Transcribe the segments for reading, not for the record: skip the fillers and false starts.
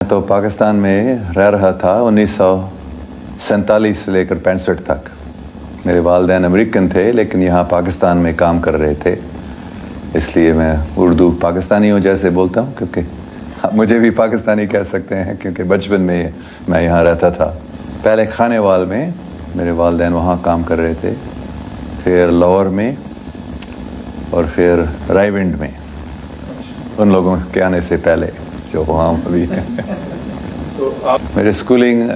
तो पाकिस्तान में रह रहा था 1947 से लेकर 65 तक। मेरे वालिदैन अमेरिकन थे लेकिन यहाँ पाकिस्तान में काम कर रहे थे, इसलिए मैं उर्दू पाकिस्तानी हूँ जैसे बोलता हूँ, क्योंकि मुझे भी पाकिस्तानी कह सकते हैं क्योंकि बचपन में मैं यहाँ रहता था। पहले खानेवाल में मेरे वालिदैन वहाँ काम कर रहे थे, फिर लाहौर में और फिर रायविंड में, उन लोगों के आने से पहले जो वहाँ अभी है। मेरे स्कूलिंग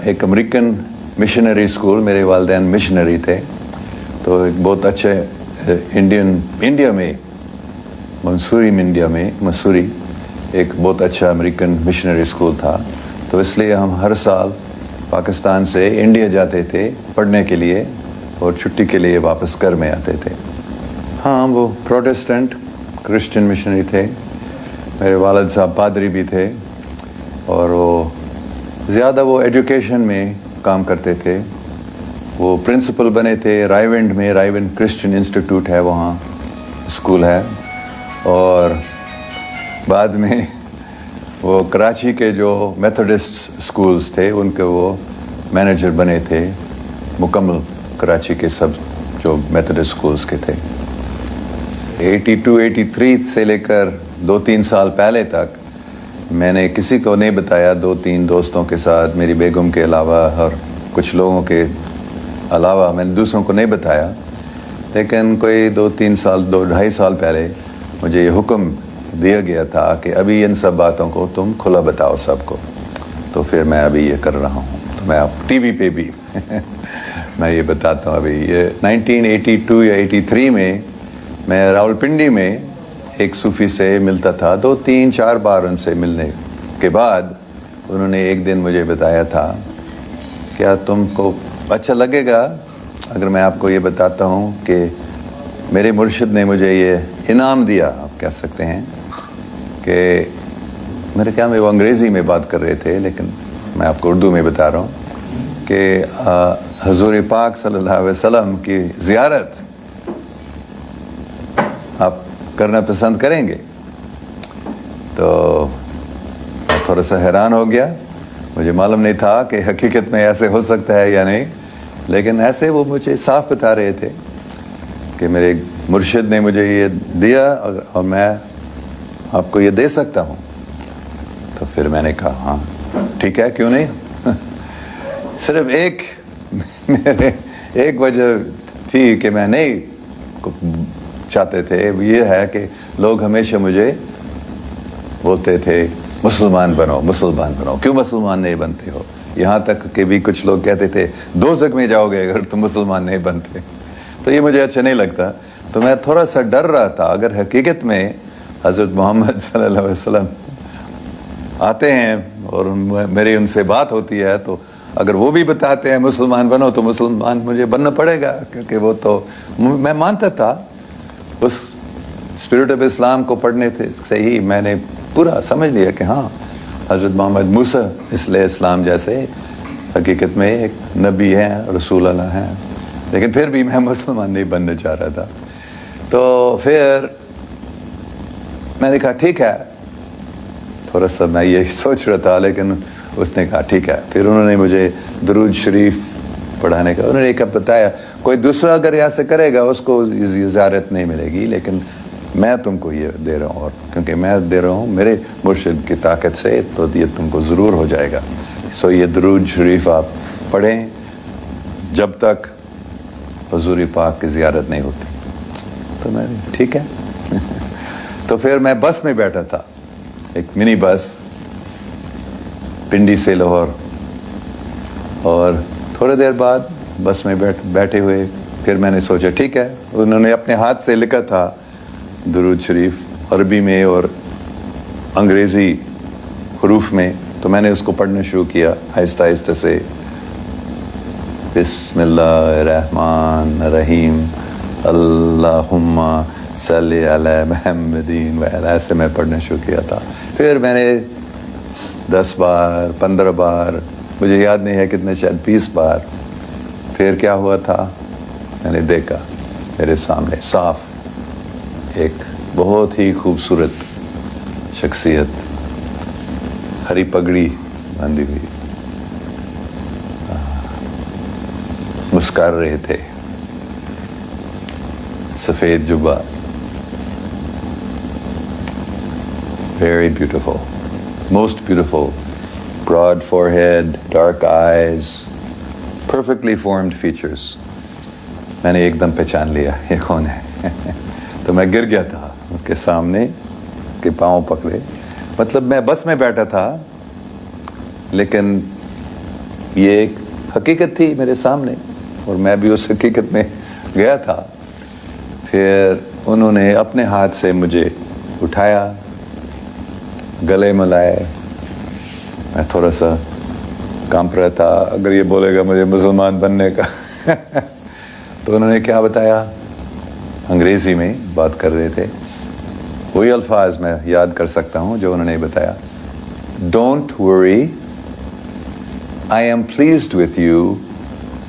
एक अमेरिकन मिशनरी स्कूल, मेरे वालिदैन मिशनरी थे, तो एक बहुत अच्छे इंडिया में मसूरी एक बहुत अच्छा अमेरिकन मिशनरी स्कूल था। तो इसलिए हम हर साल पाकिस्तान से इंडिया जाते थे पढ़ने के लिए और छुट्टी के लिए वापस घर में आते थे। हाँ, वो प्रोटेस्टेंट क्रिश्चियन मिशनरी थे। मेरे वालिद साहब पादरी भी थे और वो ज़्यादा वो एजुकेशन में काम करते थे। वो प्रिंसिपल बने थे रायविंड में, रायविंड क्रिश्चियन इंस्टीट्यूट है, वहाँ स्कूल है। और बाद में वो कराची के जो मेथोडिस्ट स्कूल्स थे उनके वो मैनेजर बने थे, मुकम्मल कराची के सब जो मेथोडिस्ट स्कूल्स के थे। 82-83 से लेकर 2-3 साल पहले तक मैंने किसी को नहीं बताया, 2-3 दोस्तों के साथ, मेरी बेगम के अलावा और कुछ लोगों के अलावा मैंने दूसरों को नहीं बताया। लेकिन कोई 2-3 साल 2-2.5 साल पहले मुझे ये हुक्म दिया गया था कि अभी इन सब बातों को तुम खुला बताओ सबको। तो फिर मैं अभी ये कर रहा हूँ। तो मैं अब टीवी पे भी मैं ये बताता हूँ। अभी ये 1982 या 83 में मैं रावलपिंडी में एक सूफ़ी से मिलता था। 2-3-4 बार उनसे मिलने के बाद उन्होंने एक दिन मुझे बताया था, क्या तुमको अच्छा लगेगा अगर मैं आपको ये बताता हूँ कि मेरे मुर्शिद ने मुझे ये इनाम दिया, आप कह सकते हैं, कि मेरे ख्याल में वो अंग्रेज़ी में बात कर रहे थे लेकिन मैं आपको उर्दू में बता रहा हूँ कि हुज़ूर पाक सल्लल्लाहु अलैहि वसल्लम की ज़ियारत आप करना पसंद करेंगे। तो थोड़ा सा हैरान हो गया, मुझे मालूम नहीं था कि हकीकत में ऐसे हो सकता है या नहीं, लेकिन ऐसे वो मुझे साफ बता रहे थे कि मेरे मुर्शिद ने मुझे ये दिया और मैं आपको ये दे सकता हूँ। तो फिर मैंने कहा हाँ ठीक है, क्यों नहीं। सिर्फ एक वजह थी कि मैं नहीं चाहते थे, ये है कि लोग हमेशा मुझे बोलते थे मुसलमान बनो, मुसलमान बनो, क्यों मुसलमान नहीं बनते हो। यहाँ तक कि भी कुछ लोग कहते थे दोज़ख में जाओगे अगर तुम मुसलमान नहीं बनते। तो ये मुझे अच्छा नहीं लगता। तो मैं थोड़ा सा डर रहा था, अगर हकीकत में हज़रत मोहम्मद सल्लल्लाहु अलैहि वसल्लम आते हैं और मेरी उनसे बात होती है, तो अगर वो भी बताते हैं मुसलमान बनो तो मुसलमान मुझे बनना पड़ेगा, क्योंकि वो तो मैं मानता था। उस स्पिरिट ऑफ इस्लाम को पढ़ने से ही मैंने पूरा समझ लिया कि हाँ, हज़रत मोहम्मद मूसा इस्लाम जैसे हकीकत में एक नबी हैं, रसूल अल्लाह हैं, लेकिन फिर भी मैं मुसलमान नहीं बनना चाह रहा था। तो फिर मैंने कहा ठीक है, थोड़ा सा मैं ये सोच रहा था, लेकिन उसने कहा ठीक है। फिर उन्होंने मुझे दुरूद शरीफ पढ़ाने का उन्होंने एक बताया, कोई दूसरा अगर यहाँ से करेगा उसको ज़ियारत नहीं मिलेगी, लेकिन मैं तुमको ये दे रहा हूँ, और क्योंकि मैं दे रहा हूँ मेरे मुर्शिद की ताकत से, तो ये तुमको ज़रूर हो जाएगा। सो ये दुरूद शरीफ आप पढ़ें जब तक हुज़ूर पाक की ज़ियारत नहीं होती। तो मैं ठीक है। तो फिर मैं बस में बैठा था, एक मिनी बस पिंडी से लाहौर, और थोड़ी देर बाद बस में बैठे हुए फिर मैंने सोचा ठीक है। उन्होंने अपने हाथ से लिखा था दुरूद शरीफ अरबी में और अंग्रेज़ी हरूफ में, तो मैंने उसको पढ़ना शुरू किया आहिस्ता आहिस्ता से। बिस्मिल्लाहिर्रहमान रहीम अल्लाहुम्मा सल्ली अला मुहम्मदिन व अला, ऐसे मैं पढ़ना शुरू किया था। फिर मैंने 10 बार 15 बार, मुझे याद नहीं है कितने, शायद 20 बार। फिर क्या हुआ था, मैंने देखा मेरे सामने साफ एक बहुत ही खूबसूरत शख्सियत हरी पगड़ी बांधी हुई मुस्कुरा रहे थे, सफेद जुब्बा, very beautiful, most beautiful, broad forehead, dark eyes, perfectly formed features. मैंने एकदम पहचान लिया ये कौन है। तो मैं गिर गया था उसके सामने, के पाँव पकड़े, मतलब मैं बस में बैठा था लेकिन ये एक हकीकत थी मेरे सामने और मैं भी उस हकीकत में गया था। फिर उन्होंने अपने हाथ से मुझे उठाया, गले मिलाए, मैं थोड़ा सा कांप रहा था, अगर ये बोलेगा मुझे मुसलमान बनने का तो उन्होंने क्या बताया, अंग्रेज़ी में बात कर रहे थे, वही अल्फाज मैं याद कर सकता हूँ जो उन्होंने बताया, don't worry, I am pleased with you,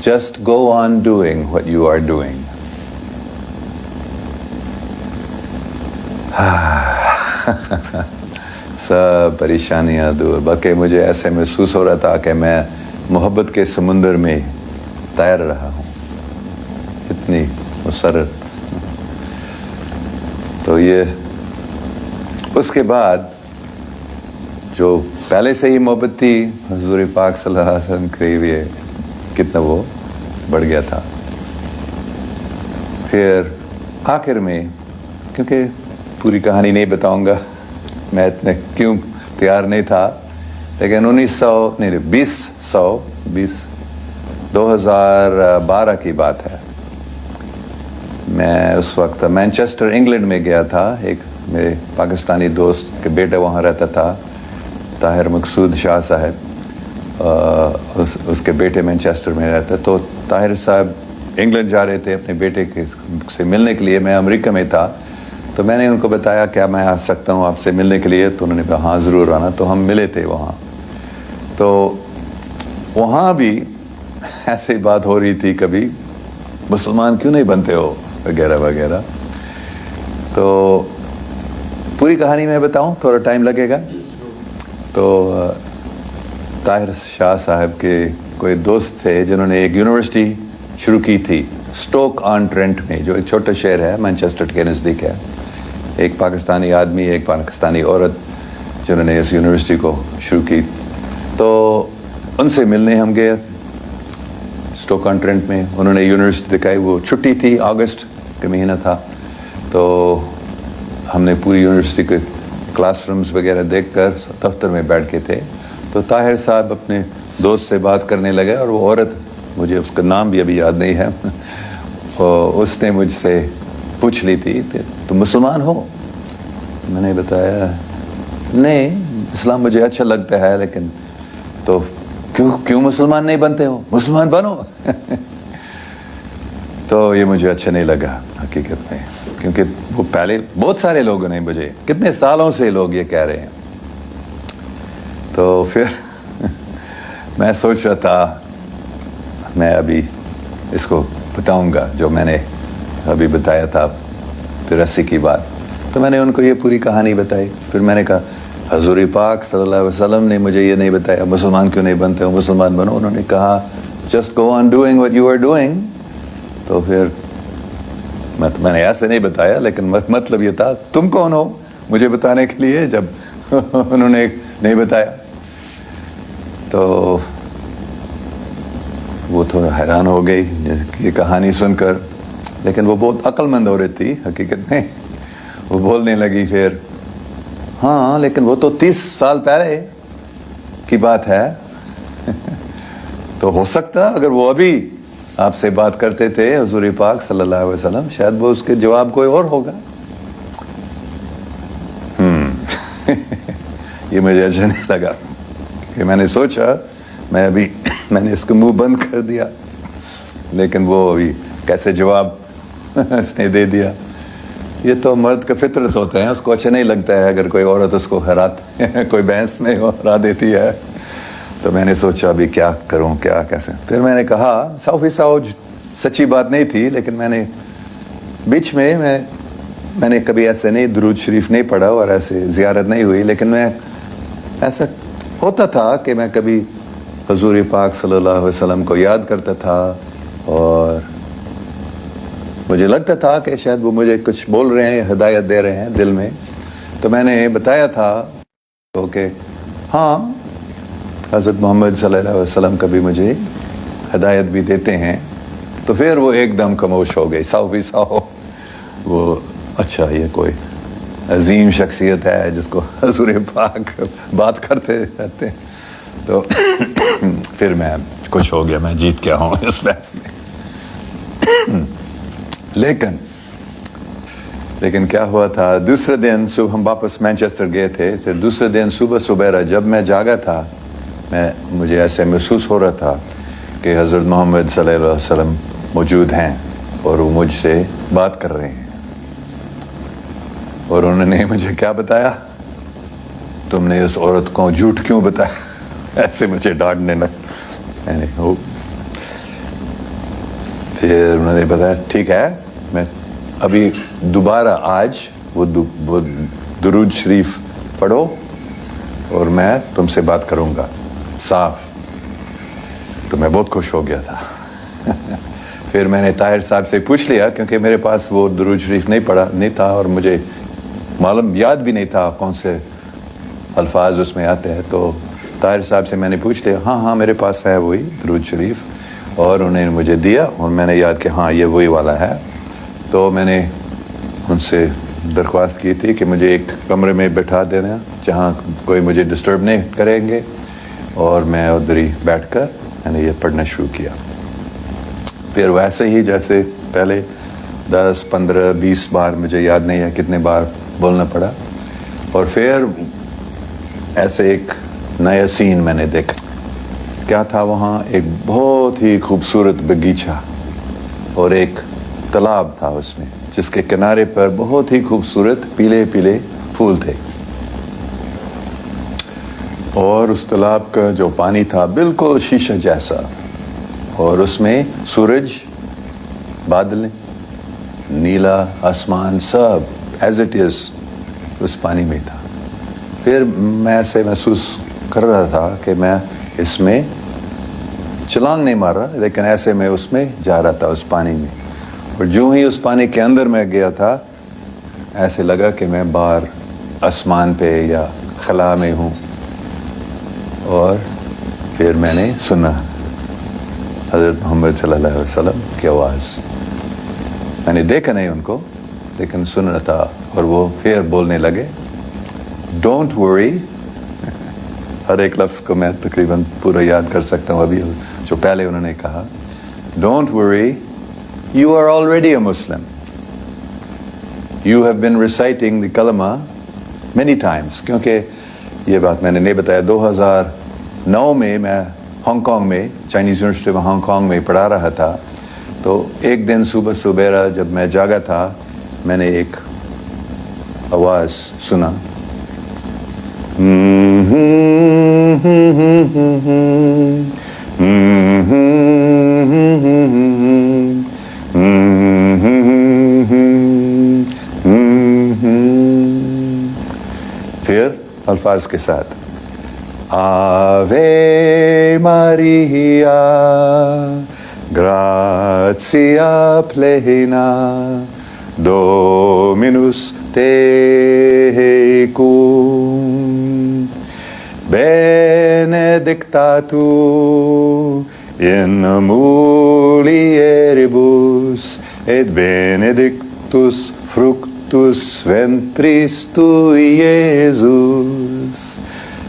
just go on doing what you are doing. सब परेशानियाँ दूर। बाकी मुझे ऐसे महसूस हो रहा था कि मैं मोहब्बत के समुंदर में तैर रहा हूँ, इतनी मुसरत। तो ये उसके बाद जो पहले से ही मोहब्बत थी हुज़ूर पाक सल्लल्लाहु अलैहि वसल्लम के लिए, कितना वो बढ़ गया था। फिर आखिर में, क्योंकि पूरी कहानी नहीं बताऊंगा, मैं इतने क्यों तैयार नहीं था, लेकिन 2012 की बात है। मैं उस वक्त मैनचेस्टर इंग्लैंड में गया था, एक मेरे पाकिस्तानी दोस्त के बेटा वहाँ रहता था, ताहिर मकसूद शाह साहब, उसके बेटे मैनचेस्टर में रहते। तो ताहिर साहब इंग्लैंड जा रहे थे अपने बेटे के से मिलने के लिए, मैं अमेरिका में था। तो मैंने उनको बताया क्या मैं आ सकता हूँ आपसे मिलने के लिए, तो उन्होंने कहा हाँ ज़रूर आना। तो हम मिले थे वहाँ। तो वहाँ भी ऐसे ही बात हो रही थी, कभी मुसलमान क्यों नहीं बनते हो वगैरह वगैरह। तो पूरी कहानी मैं बताऊँ, थोड़ा टाइम लगेगा। तो ताहिर शाह साहब के कोई दोस्त थे जिन्होंने एक यूनिवर्सिटी शुरू की थी स्टोक ऑन ट्रेंट में, जो एक छोटा शहर है मैनचेस्टर के नज़दीक है। एक पाकिस्तानी आदमी, एक पाकिस्तानी औरत, जिन्होंने इस यूनिवर्सिटी को शुरू की। तो उनसे मिलने हम गए स्टोक ऑन ट्रेंट में। उन्होंने यूनिवर्सिटी दिखाई, वो छुट्टी थी, अगस्त का महीना था। तो हमने पूरी यूनिवर्सिटी के क्लासरूम्स वगैरह देखकर दफ्तर में बैठ के थे। तो ताहिर साहब अपने दोस्त से बात करने लगे और वो औरत, मुझे उसका नाम भी अभी याद नहीं है, उसने मुझसे पूछ ली थी तुम मुसलमान हो? मैंने बताया नहीं, इस्लाम मुझे अच्छा लगता है, लेकिन तो क्यों मुसलमान नहीं बनते हो? मुसलमान बनो तो ये मुझे अच्छा नहीं लगा हकीकत में, क्योंकि वो पहले बहुत सारे लोगों ने, मुझे कितने सालों से लोग ये कह रहे हैं। तो फिर मैं सोच रहा था मैं अभी इसको बताऊंगा जो मैंने अभी बताया था 83 की बात। तो मैंने उनको ये पूरी कहानी बताई। फिर मैंने कहा हज़ूर पाक सल्लल्लाहु अलैहि वसल्लम ने मुझे ये नहीं बताया मुसलमान क्यों नहीं बनते हो, मुसलमान बनो। उन्होंने कहा just go on doing what you are doing. तो फिर मैंने ऐसे नहीं बताया, लेकिन मतलब ये था तुम कौन हो मुझे बताने के लिए, जब उन्होंने नहीं बताया। तो वो थोड़ा हैरान हो गई ये कहानी सुनकर, लेकिन वो बहुत अक्लमंद औरत थी हकीकत में। वो बोलने लगी फिर, हाँ लेकिन वो तो 30 साल पहले की बात है तो हो सकता अगर वो अभी आपसे बात करते थे हुज़ूर पाक सल्लल्लाहु अलैहि वसल्लम, शायद वो उसके जवाब कोई और होगा। ये मुझे अच्छा नहीं लगा कि मैंने सोचा मैंने इसको मुंह बंद कर दिया, लेकिन वो अभी कैसे जवाब उसने दे दिया। ये तो मर्द का फितरत होता है, उसको अच्छा नहीं लगता है अगर कोई औरत उसको कोई बहस में हरा देती है। तो मैंने सोचा अभी क्या करूं, क्या कैसे। फिर मैंने कहा 100% सच्ची बात नहीं थी, लेकिन मैंने बीच में मैंने कभी ऐसे नहीं दुरूद शरीफ नहीं पढ़ा और ऐसे ज़ियारत नहीं हुई, लेकिन मैं ऐसा ہوتا تھا کہ میں کبھی حضور پاک صلی اللہ علیہ وسلم کو یاد کرتا تھا اور مجھے لگتا تھا کہ شاید وہ مجھے کچھ بول رہے ہیں، ہدایت دے رہے ہیں دل میں. تو میں نے بتایا تھا تو کہ ہاں حضرت محمد صلی اللہ علیہ وسلم کبھی مجھے ہدایت بھی دیتے ہیں. تو پھر وہ ایک دم خاموش ہو گئی، 100%. وہ اچھا یہ کوئی عظیم شخصیت ہے جس کو حضور پاک بات کرتے رہتے ہیں. تو پھر میں خوش ہو گیا، میں جیت گیا ہوں اس بحث میں. لیکن کیا ہوا تھا، دوسرے دن صبح ہم واپس مینچسٹر گئے تھے. پھر دوسرے دن صبح سبیرہ جب میں جاگا تھا، مجھے ایسے محسوس ہو رہا تھا کہ حضرت محمد صلی اللہ علیہ وسلم موجود ہیں اور وہ مجھ سے بات کر رہے ہیں. اور انہوں نے مجھے کیا بتایا، تم نے اس عورت کو جھوٹ کیوں بتایا، ایسے مجھے ڈانٹنے لگا. پھر انہوں نے بتایا ٹھیک ہے، میں ابھی دوبارہ آج وہ درود شریف پڑھو اور میں تم سے بات کروں گا صاف. تو میں بہت خوش ہو گیا تھا. پھر میں نے طاہر صاحب سے پوچھ لیا، کیونکہ میرے پاس وہ درود شریف نہیں تھا اور مجھے معلوم یاد بھی نہیں تھا کون سے الفاظ اس میں آتے ہیں. تو طاہر صاحب سے میں نے پوچھ لیا، ہاں میرے پاس ہے وہی درود شریف. اور انہوں نے مجھے دیا اور میں نے یاد کہ ہاں یہ وہی والا ہے. تو میں نے ان سے درخواست کی تھی کہ مجھے ایک کمرے میں بٹھا دینا جہاں کوئی مجھے ڈسٹرب نہیں کریں گے، اور میں ادھر ہی بیٹھ کر میں نے یہ پڑھنا شروع کیا. پھر ویسے ہی جیسے پہلے 10 15 20 بار، مجھے یاد نہیں ہے کتنے بار بولنا پڑا. اور پھر ایسے ایک نیا سین میں نے دیکھا. کیا تھا وہاں، ایک بہت ہی خوبصورت باغیچہ اور ایک تالاب تھا اس میں، جس کے کنارے پر بہت ہی خوبصورت پیلے پیلے پھول تھے. اور اس تالاب کا جو پانی تھا بالکل شیشہ جیسا، اور اس میں سورج، بادل، نیلا آسمان سب ایز اٹ از اس پانی میں تھا. پھر میں ایسے محسوس کر رہا تھا کہ میں اس میں چھلانگ نہیں مار رہا، لیکن ایسے میں اس میں جا رہا تھا اس پانی میں. اور جو ہی اس پانی کے اندر میں گیا تھا، ایسے لگا کہ میں باہر آسمان پہ یا خلا میں ہوں. اور پھر میں نے سنا حضرت محمد صلی اللہ علیہ وسلم کی آواز. میں نے دیکھا نہیں ان کو، لیکن سنا تھا. اور وہ پھر بولنے لگے، ڈونٹ ورری. ہر ایک لفظ کو میں تقریباً پورا یاد کر سکتا ہوں ابھی، جو پہلے انہوں نے کہا، don't worry, you are already a Muslim. You have been reciting the kalma many Times. کیونکہ یہ بات میں نے نہیں بتایا، 2009 میں ہانگ کانگ میں، چائنیز یونیورسٹی میں ہانگ کانگ میں پڑھا رہا تھا. تو ایک دن صبح سبیرہ جب میں جاگا تھا، میں نے ایک آواز سنا، پھر الفاظ کے ساتھ، آوے ماریا گراتیا پلینا Dominus tecum, benedicta tu in mulieribus, et benedictus fructus ventris tui, Iesus.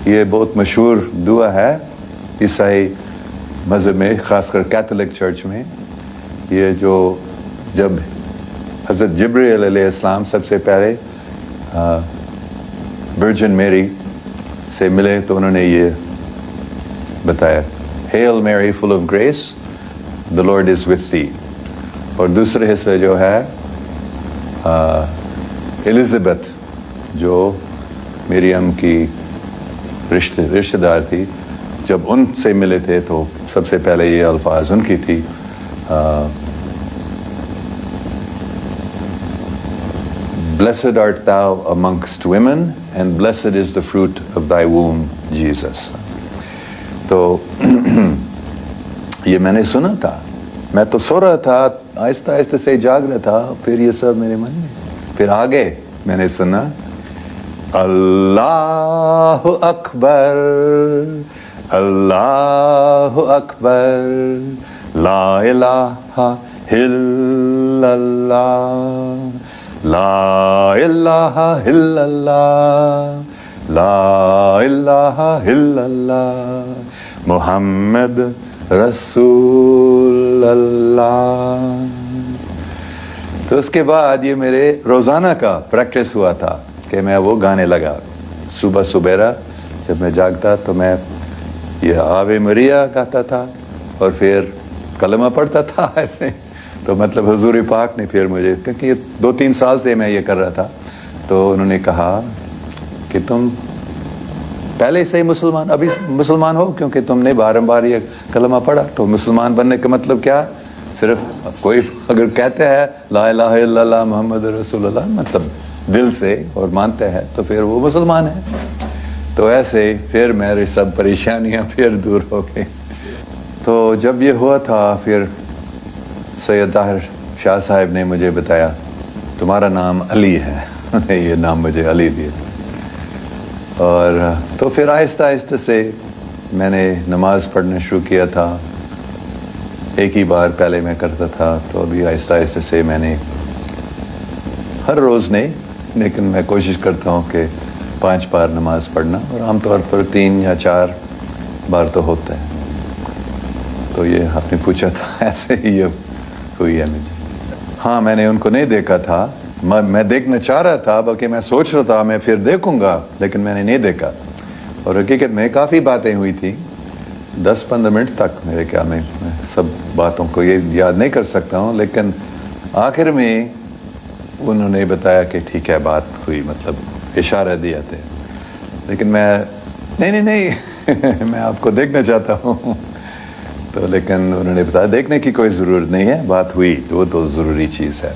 یہ بہت مشہور دعا ہے عیسائی مذہب میں، خاص کر کیتھولک چرچ میں. یہ جو جب حضرت جبرائیل علیہ السلام سب سے پہلے ورجن میری سے ملے تو انہوں نے یہ بتایا، Hail Mary full of grace, the Lord is with thee. اور دوسرے حصے جو ہے الزبتھ، جو مریم کی رشتہ دار تھی، جب ان سے ملے تھے تو سب سے پہلے یہ الفاظ ان کی تھی، blessed art thou amongst women and blessed is the fruit of thy womb Jesus. تو یہ میں نے سنا تھا, میں تو سو رہا تھا, آہستہ آہستہ سے جاگ رہا تھا, پھر یہ سب میرے من میں, پھر آگے میں نے سنا اللہ اکبر اللہ اکبر لا الہ الا اللہ لا الہ الا اللہ لا الہ الا اللہ محمد رسول اللہ. تو اس کے بعد یہ میرے روزانہ کا پریکٹس ہوا تھا کہ میں وہ گانے لگا. صبح سبیرا جب میں جاگتا تو میں یہ آوے مریا گاتا تھا اور پھر کلمہ پڑھتا تھا ایسے. تو مطلب حضور پاک نے پھر مجھے, کیونکہ یہ 2-3 سال سے میں یہ کر رہا تھا, تو انہوں نے کہا کہ تم پہلے سے ہی مسلمان, ابھی مسلمان ہو کیونکہ تم نے بار یہ کلمہ پڑھا. تو مسلمان بننے کا مطلب کیا, صرف کوئی اگر کہتے ہیں لا الہ الا اللہ محمد رسول اللہ, مطلب دل سے اور مانتے ہیں, تو پھر وہ مسلمان ہے. تو ایسے پھر میری سب پریشانیاں پھر دور ہو گئی. تو جب یہ ہوا تھا پھر سید طاہر شاہ صاحب نے مجھے بتایا تمہارا نام علی ہے. یہ نام مجھے علی دیا. اور تو پھر آہستہ آہستہ سے میں نے نماز پڑھنا شروع کیا تھا. ایک ہی بار پہلے میں کرتا تھا, تو ابھی آہستہ آہستہ سے میں نے ہر روز نہیں, لیکن میں کوشش کرتا ہوں کہ 5 بار نماز پڑھنا, اور عام طور پر 3 یا 4 بار تو ہوتا ہے. تو یہ آپ نے پوچھا تھا, ایسے ہی یہ ہوئی ہے مجھے. ہاں میں نے ان کو نہیں دیکھا تھا, میں دیکھنا چاہ رہا تھا, بلکہ میں سوچ رہا تھا میں پھر دیکھوں گا, لیکن میں نے نہیں دیکھا. اور حقیقت میں کافی باتیں ہوئی تھیں, 10-15 منٹ تک میرے خیال میں سب باتوں کو یہ یاد نہیں کر سکتا ہوں, لیکن آخر میں انہوں نے بتایا کہ ٹھیک ہے بات ہوئی, مطلب اشارہ دیا تھے. لیکن میں نہیں میں آپ کو دیکھنا چاہتا ہوں. تو لیکن انہوں نے بتایا دیکھنے کی کوئی ضرورت نہیں ہے, بات ہوئی وہ تو ضروری چیز ہے.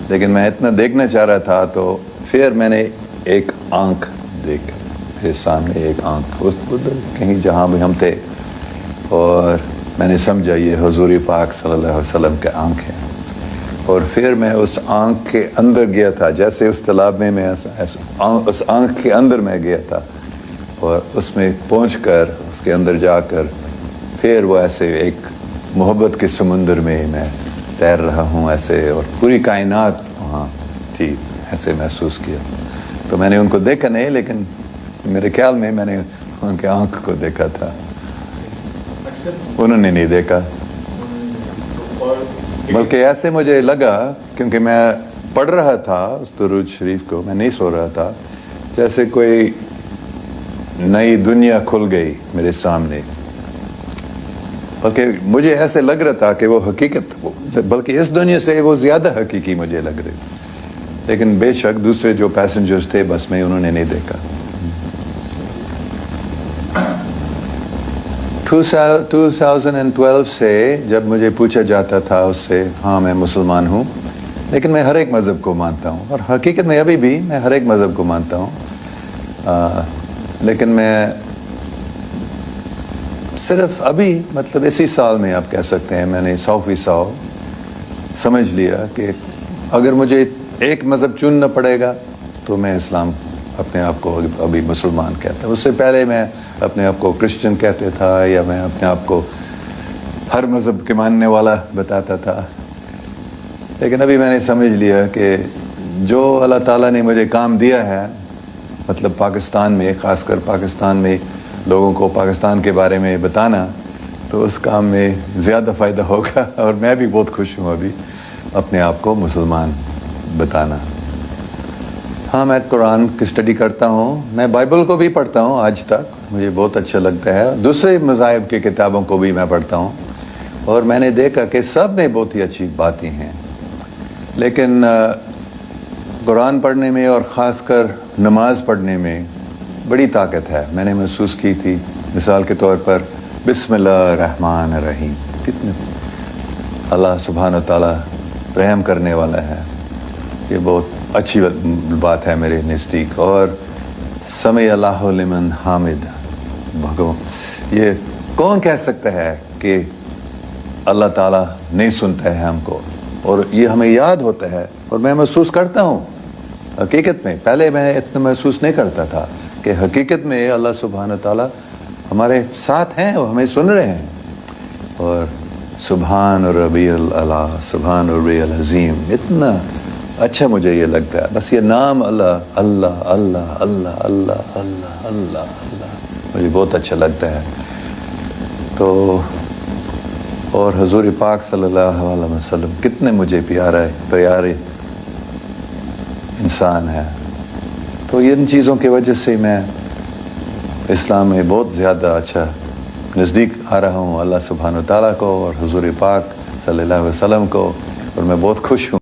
لیکن میں اتنا دیکھنا چاہ رہا تھا, تو پھر میں نے ایک آنکھ دیکھ, پھر سامنے ایک آنکھ ادھر کہیں جہاں بھی ہم تھے, اور میں نے سمجھا یہ حضور پاک صلی اللہ علیہ وسلم کے آنکھ ہے. اور پھر میں اس آنکھ کے اندر گیا تھا, جیسے اس تالاب میں اس آنکھ کے اندر میں گیا تھا, اور اس میں پہنچ کر اس کے اندر جا کر پھر وہ ایسے ایک محبت کے سمندر میں میں تیر رہا ہوں ایسے, اور پوری کائنات وہاں تھی, ایسے محسوس کیا. تو میں نے ان کو دیکھا نہیں, لیکن میرے خیال میں میں نے ان کے آنکھ کو دیکھا تھا, انہوں نے نہیں دیکھا. بلکہ ایسے مجھے لگا, کیونکہ میں پڑھ رہا تھا اس درود شریف کو, میں نہیں سو رہا تھا, جیسے کوئی نئی دنیا کھل گئی میرے سامنے. بلکہ مجھے ایسے لگ رہا تھا کہ وہ حقیقت, بلکہ اس دنیا سے وہ زیادہ حقیقی مجھے لگ رہی. لیکن بے شک دوسرے جو پیسنجرز تھے بس میں, انہوں نے نہیں دیکھا. 2012 سے جب مجھے پوچھا جاتا تھا اس سے, ہاں میں مسلمان ہوں, لیکن میں ہر ایک مذہب کو مانتا ہوں, اور حقیقت میں ابھی بھی میں ہر ایک مذہب کو مانتا ہوں. لیکن میں صرف ابھی مطلب اسی سال میں آپ کہہ سکتے ہیں میں نے 100% سمجھ لیا کہ اگر مجھے ایک مذہب چننا پڑے گا تو میں اسلام اپنے آپ کو ابھی مسلمان کہتا ہوں. اس سے پہلے میں اپنے آپ کو کرسچن کہتے تھا, یا میں اپنے آپ کو ہر مذہب کے ماننے والا بتاتا تھا. لیکن ابھی میں نے سمجھ لیا کہ جو اللہ تعالیٰ نے مجھے کام دیا ہے, مطلب پاکستان میں, خاص کر پاکستان میں لوگوں کو پاکستان کے بارے میں بتانا, تو اس کام میں زیادہ فائدہ ہوگا. اور میں بھی بہت خوش ہوں ابھی اپنے آپ کو مسلمان بتانا. ہاں میں قرآن کی اسٹڈی کرتا ہوں, میں بائبل کو بھی پڑھتا ہوں آج تک, مجھے بہت اچھا لگتا ہے. دوسرے مذاہب کی کتابوں کو بھی میں پڑھتا ہوں, اور میں نے دیکھا کہ سب میں بہت ہی اچھی باتیں ہیں. لیکن قرآن پڑھنے میں اور خاص کر نماز پڑھنے میں بڑی طاقت ہے. میں نے محسوس کی تھی, مثال کے طور پر بسم اللہ الرحمن الرحیم, کتنے اللہ سبحانہ و تعالیٰ رحم کرنے والا ہے, یہ بہت अच्छी बात है मेरे नज़दीक। और समय अल्लाह लिमन हामिद, भगवान ये कौन कह सकता है कि अल्लाह ताला नहीं सुनता है हमको, और ये हमें याद होता है। और मैं महसूस करता हूँ हकीकत में, पहले मैं इतना महसूस नहीं करता था कि हकीकत में अल्लाह सुब्हान ताला हमारे साथ हैं और हमें सुन रहे हैं। और सुभान रब्बियल आला, सुभान रब्बियल अज़ीम, इतना अच्छा मुझे ये लगता है। बस ये नाम अल्लाह अल्लाह अल्लाह अल्लाह अल्लाह अल्लाह अल्लाह अल्लाह मुझे बहुत अच्छा लगता है। तो और हुज़ूर पाक सल्लल्लाहु अलैहि वसल्लम कितने मुझे प्यारे इंसान है। तो इन चीज़ों की वजह से मैं इस्लाम में बहुत ज़्यादा अच्छा नज़दीक आ रहा हूँ अल्लाह सुब्हान व तआला को और हुज़ूर पाक सल्लल्लाहु अलैहि वसल्लम को, और मैं बहुत खुश हूँ।